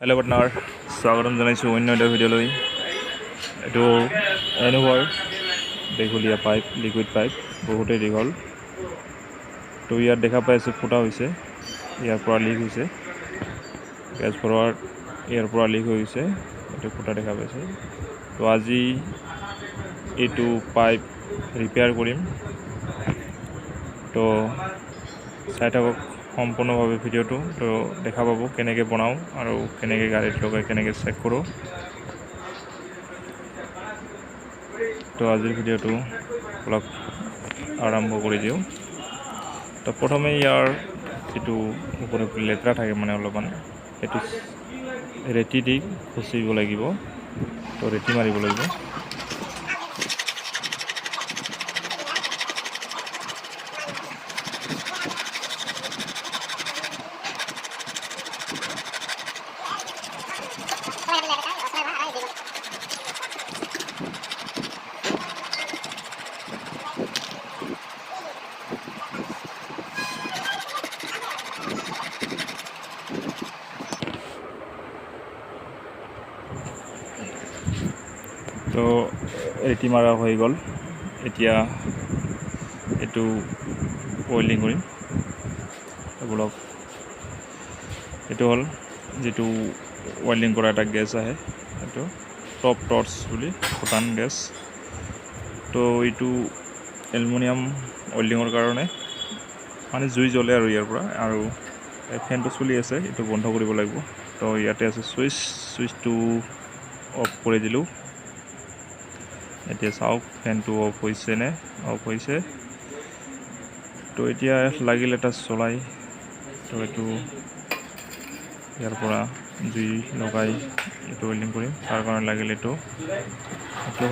Hello partner स्वागतम जानाइছোঁ अन्य এটা ভিডিঅ'লৈ এটো ইনোভাৰ দীঘলীয়া পাইপ লিকুইড পাইপ বহুতেই দীঘল তো ইয়াত দেখা পাইছে ফুটা হৈছে ইয়াৰ পৰা লিক হৈছে গেছ ফৰৱাৰ্ড ইয়াৰ পৰা লিক হৈছে এটো ফুটা দেখা পাইছে তো আজি এটো পাইপ ৰিপেয়াৰ কৰিম তো চাই থাকক সম্পূৰ্ণভাৱে ভিডিঅ'টো তো দেখা পাব কেনেকৈ বনাও আৰু কেনেকৈ গাড়ীত লগাই কেনেকৈ চেক কৰোঁ তো আজিৰ ভিডিঅ'টো অলপ আৰম্ভ কৰি দিওঁ তো প্ৰথমে ইয়াৰ যেটো ওপৰত লেতেৰা থাকে মানে অলপমান এটো ৰেতি দি খুচিব লাগিব তো ৰেতি মাৰিব লাগিব তো ৰেতি মাৰা হৈ গ'ল এতিয়া এটো ওয়েল্ডিং কৰিম ব্লক এটো হল যেটো ওয়েল্ডিং কৰা এটা গেছ আহে এটো টপ টৰ্চ বুলি ফুটান গেছ তো এটো এলুমিনিয়াম ওয়েল্ডিংৰ কাৰণে মানে জুই জ্বলে আৰু ইয়াৰ পৰা আৰু ফেনটো চলি আছে এটো বন্ধ কৰিব লাগিব তো ইয়াতে আছে সুইচটো অফ কৰি দিলো এতিয়া চাওক ফেনটো অফ হৈছে নে অফ হৈছে তো এতিয়া লাগিল এটা চলাই তো এটো ইয়াৰ পৰা জুই লগাই এটো ওয়েল্ডিং কৰিম তাৰ কাৰণে লাগিল এটো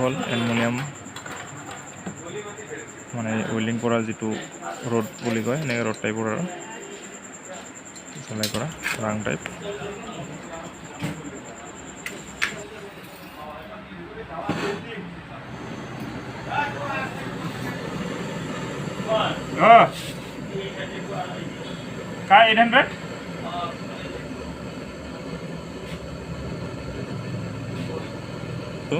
হল এলুমিনিয়াম মানে ওয়েল্ডিং কৰা যেটো ৰড বুলি কয় এনে ৰড টাইপৰ আৰু চলাই কৰা ৰাং টাইপ काय 800 তো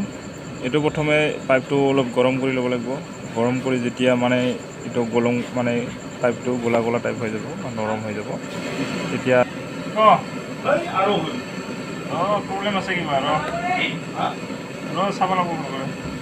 এটো প্ৰথমে পাইপটো অলপ গৰম কৰি ল'ব লাগিব গৰম কৰি যেতিয়া মানে এটো গলং মানে পাইপটো গোলা গোলা টাইপ হৈ যাব নৰম হৈ যাব তেতিয়া আৰু প্ৰবলেম আছে কিবা আৰু চাব লাগিব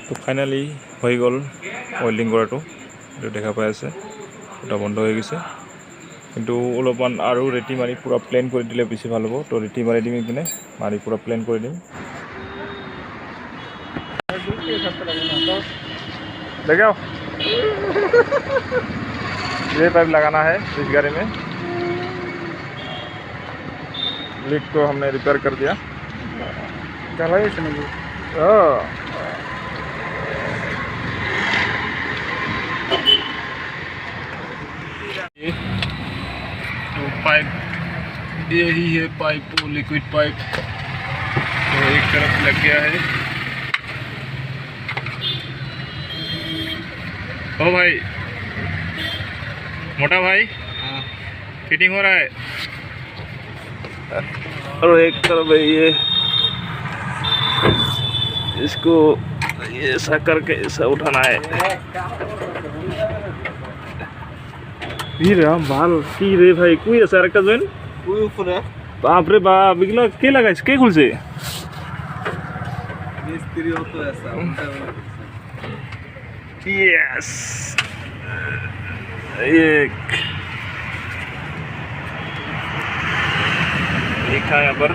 তো ফাইনালি হৈ গ'ল ওয়েল্ডিং কৰাটো এটো দেখা পাই আছে এটা বন্ধ হৈ গৈছে কিন্তু অলপমান আৰু ৰেতি মাৰি পুৰা প্লেন কৰি দিলে বেছি ভাল হ'ব তো ৰেতি মাৰি দিম কিনে মাৰি পুৰা প্লেন কৰি দিম लगाओ ये पाइप लगाना है इस गाड़ी में लीक को हमने रिपेयर कर दिया तो पाइप यही है पाइप लिक्विड पाइप तो एक तरफ लग गया है ओ भाई मोटा भाई फिटिंग हो रहा है और एक तरफ ये इसको ऐसा करके ऐसा उठाना है ভাল কি রে ভাই কই আছে আরেকটা জয়েন ওই উপরে বাপ রে বাপ এগুলা কে লাগাইছে কে খুলছে মিস্ত্রি হতো আছে यस एक लीक था यहाँ पर।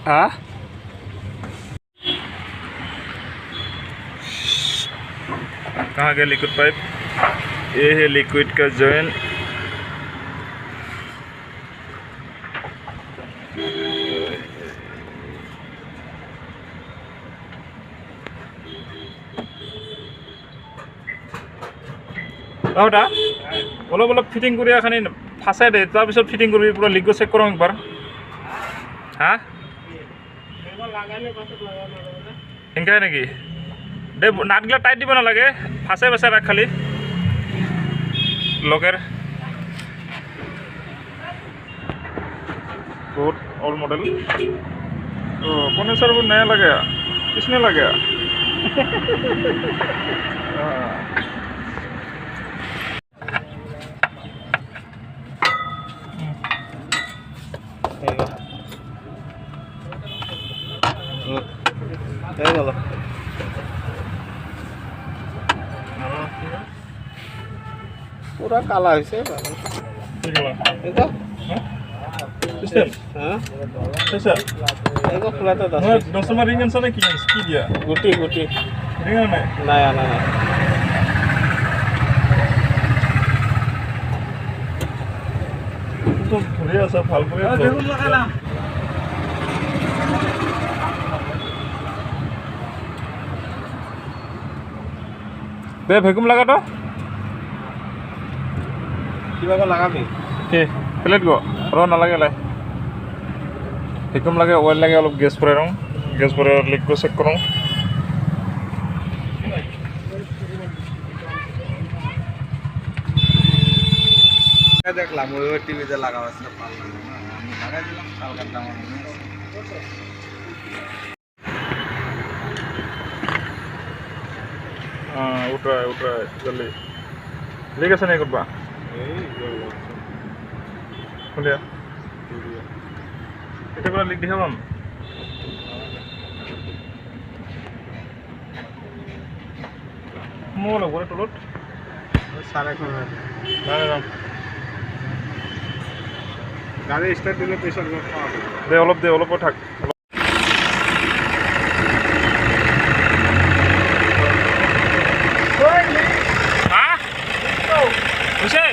हाँ कहाँ गया लिक्विड पाइप? ये है लिक्विड का जॉइंट। दा অলপ অলপ ফিটিং কৰি এখানি ফাঁচাই দে, তাৰপিছত ফিটিং কৰিবি পুৰা লিক চেক কৰোঁ একবাৰ। হা এনেকাই নেকি? দে নাটগিলা টাইট দিব নালাগে, ফাঁচাই ফাঁচাই ৰাখ খালি লগের। बहुत ओल्ड मॉडल। कंडेंसर वो नया लगा, किसने लगा? पूरा काला है System? हाँ Bisa? Ego खुला तो 10 sama ringan sana kian speed ya. गुटी Ringan naik. नया Itu Korea asal hal Korea. दे भेकुम लगा तो किबा को लगाबी के प्लेट को रो ना लगे लाई भेकुम लगे ऑयल लगे অলপ গ্যাস পরে রং গ্যাস পরে লিক को চেক করুন দেখলাম ওই টিভিতে লাগাও আছে পারলাম না আমি লাগাই দিলাম কালকার দাম हाँ उठ रहा है जल्दी लेके से नहीं कर पा खुलिया इतने बड़ा लीक दिखा हम मोल बोले तो लोट सारे को दाम गाड़ी स्टार्ट दिले प्रेशर दे অলপ থাক उसे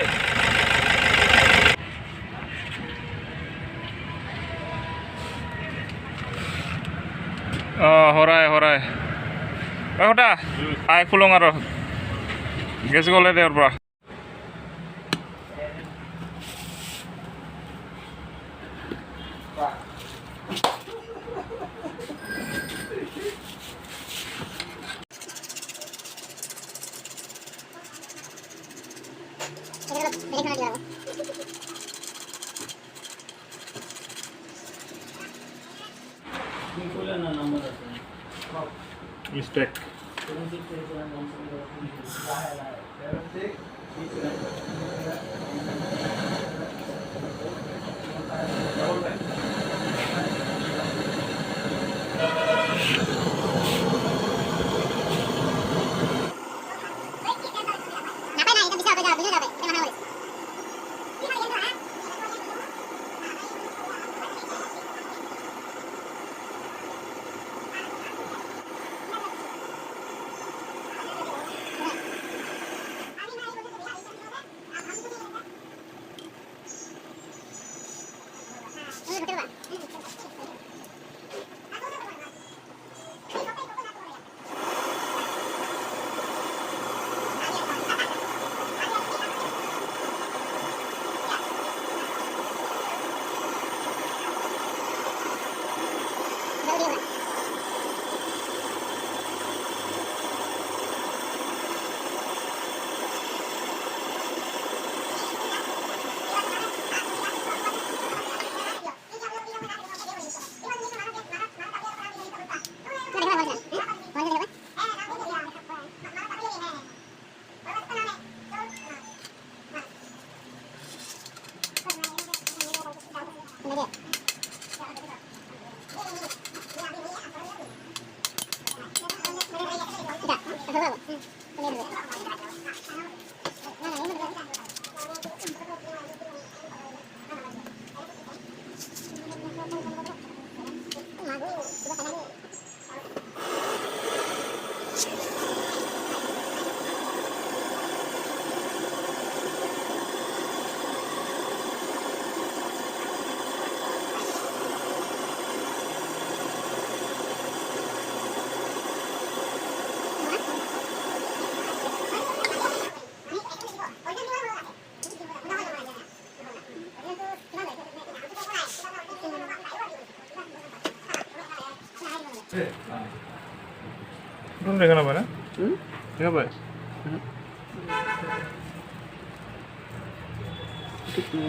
हो रहा है होटा आय खुलूंगा रो गैस को ले दे और बड़ा mistake দেখা না পায় না দেখা পায়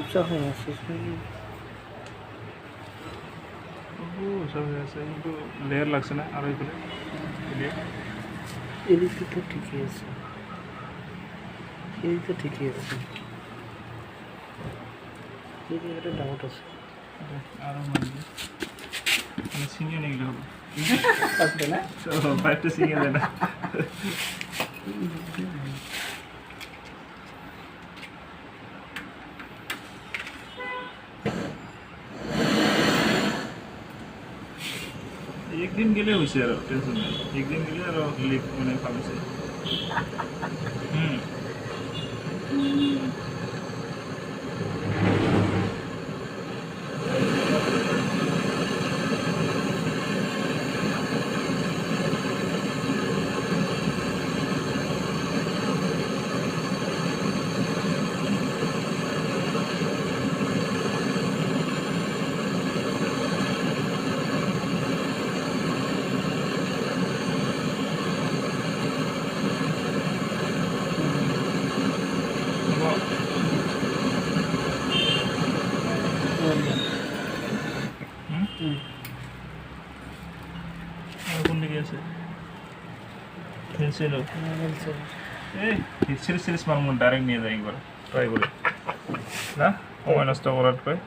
উঁচা হয়ে আছে কিন্তু লেয়ার লাগছে না আর এইগুলো এদিকে তো ঠিকই আছে এদিকে ঠিকই আছে এদিকে একটা ডাউট আছে আরো মানে সিঙ্গে নিয়ে গেলে হবে আসবে না পাইপটা সিঙ্গে দেয় না एक दिन गेले होइसे आरो टेंशन নাই एक दिन गेले आरो लिक মানে পাবিছে কোন দিকে আছে ফেন্সিল এই সিরিজ মারমু ডাইরেক্ট নিয়ে যাই একবার ট্রাই করে না সময় নষ্ট করার ট্রাই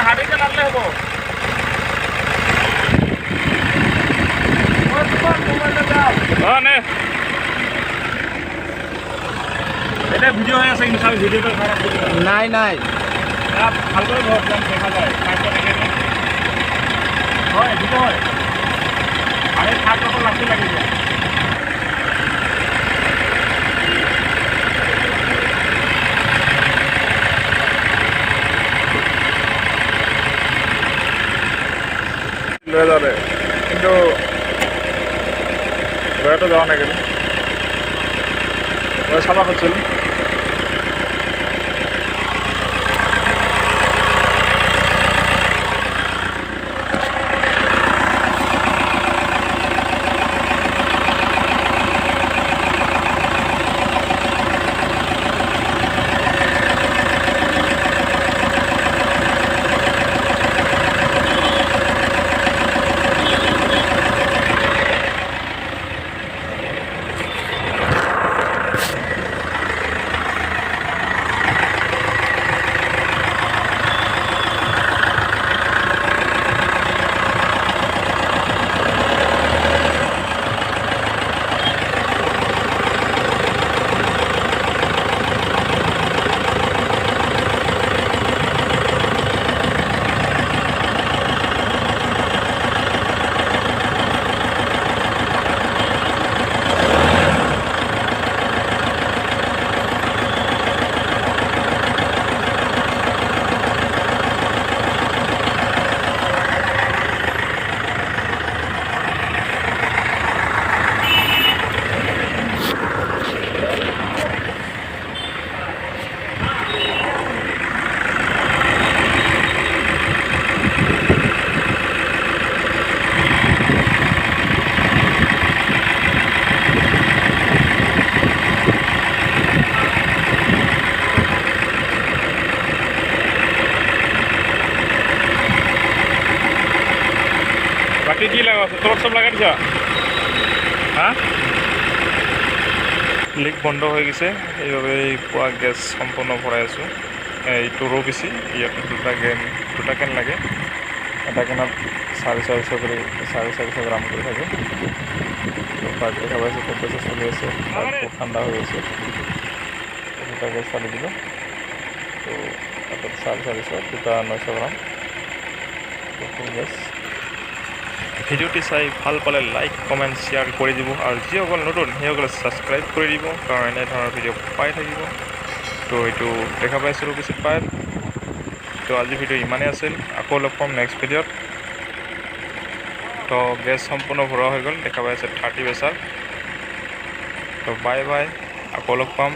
হাঁটিতে নামলে হবো এটা ভিডিও হয়ে আছে কিন্তু আমি ভিডিওটা খারাপ করি নাই নাই ভালো করে ভাবলাম দেখা যায় হয় ভিডিও হয় আরে থাক তখন লাগতে লাগে যায় যাবে কিন্তু ঘোরাটা যাওয়া না গেল সাবা হচ্ছিল কি লাগা আছে তলত সব লাগাই দিছা হা লিক বন্ধ হৈ গৈছে এইভাবে পুৱা গেছ সম্পূৰ্ণ ভৰাই আছোঁ এইটো ৰ' বেছি ইয়াত দুটা কেন লাগে এটা কেনত 450 কৰি 450 গ্ৰাম কৰি থাকে তো পাইপ দেখা পাইছে টেম্পারেচার চলি আছে পাইপ খুব ঠান্ডা হৈ আছে দুটা গেছ চালি দিল তো এটা 450 দুটা 900 গ্রাম তো ফুল গেছ ভিডিওটি চাই ভাল পালে লাইক কমেন্ট শেয়ার কৰি দিব আৰু যিসকল নতুন সেইসকলে ছাবস্ক্ৰাইব কৰি দিব কাৰণ এনে ধৰণৰ ভিডিঅ' পাই থাকিব তো এইটো দেখা পাইছোঁ পিছত পাইপ তো আজি ভিডিঅ' ইমানেই আছিল আকৌ লগ পাম নেক্সট ভিডিঅ'ত তো গেছ সম্পূৰ্ণ ভৰোৱা হৈ গ'ল দেখা পাইছে 30 প্ৰেছাৰ তো বাই বাই আকৌ লগ পাম